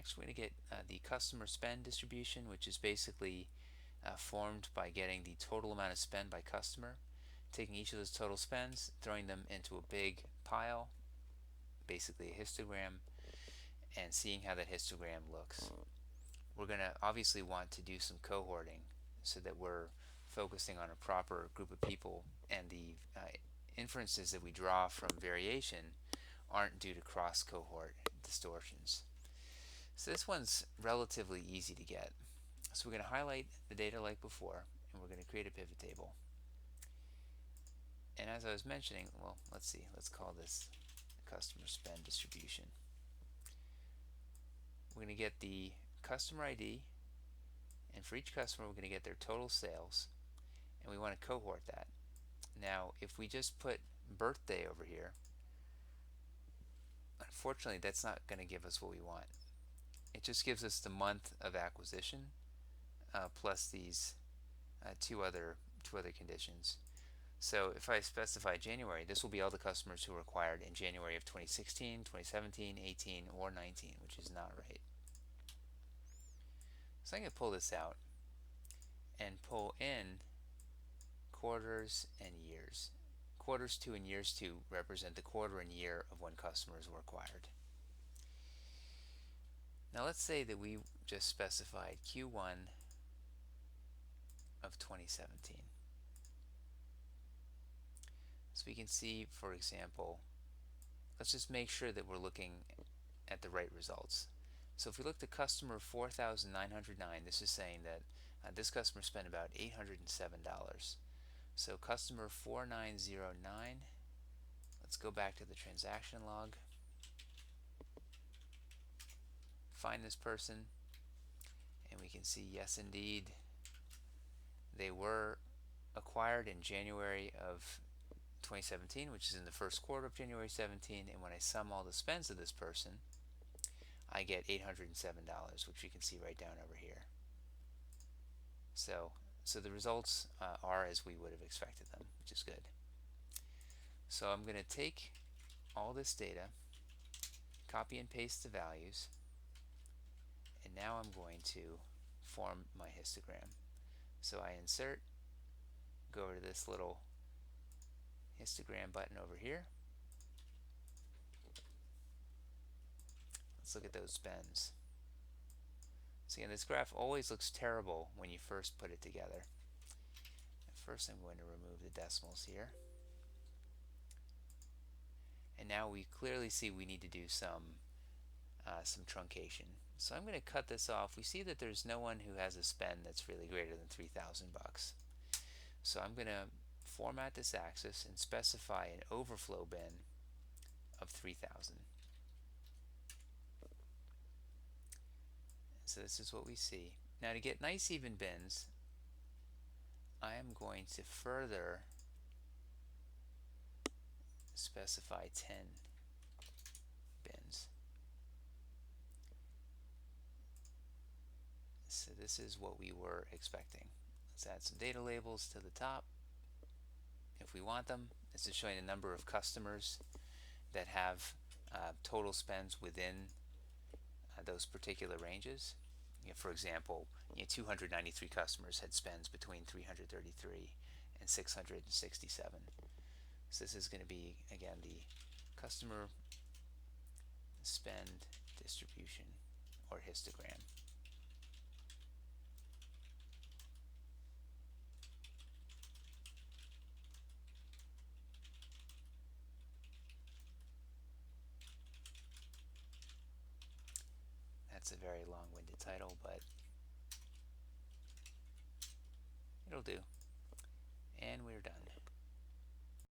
Next, we're going to get the customer spend distribution, which is basically formed by getting the total amount of spend by customer, taking each of those total spends, throwing them into a big pile, basically a histogram, and seeing how that histogram looks. We're going to obviously want to do some cohorting so that we're focusing on a proper group of people, and the inferences that we draw from variation aren't due to cross cohort distortions. So this one's relatively easy to get. So we're going to highlight the data like before, and we're going to create a pivot table. And as I was mentioning, well, let's see, let's call this customer spend distribution. We're going to get the customer ID, and for each customer we're going to get their total sales, and we want to cohort that. Now if we just put birthday over here, unfortunately that's not going to give us what we want. It just gives us the month of acquisition plus these two other conditions. So if I specify January, this will be all the customers who were acquired in January of 2016, 2017, 18, or 19, which is not right. So I'm going to pull this out and pull in quarters and years. Quarters 2 and years 2 represent the quarter and year of when customers were acquired. Now let's say that we just specified Q1 of 2017. So we can see, for example, let's just make sure that we're looking at the right results. So if we look at customer 4,909, this is saying that this customer spent about $807. So customer 4909, let's go back to the transaction log, find this person, and we can see, yes indeed, they were acquired in January of 2017, which is in the first quarter of January 17, and when I sum all the spends of this person, I get $807, which you can see right down over here. So the results are as we would have expected them, which is good. So I'm going to take all this data, copy and paste the values, and now I'm going to form my histogram. So I insert, go over to this little histogram button over here. Let's look at those spends. So again, this graph always looks terrible when you first put it together. First I'm going to remove the decimals here. And now we clearly see we need to do some truncation. So I'm going to cut this off. We see that there's no one who has a spend that's really greater than $3,000. So I'm going to format this axis and specify an overflow bin of 3,000. So this is what we see. Now to get nice even bins, I am going to further specify 10 bins. So this is what we were expecting. Let's add some data labels to the top if we want them. This is showing the number of customers that have total spends within those particular ranges. For example, 293 customers had spends between 333 and 667. So this is going to be, again, the customer spend distribution, or histogram. That's a very long-winded title, but it'll do. And we're done.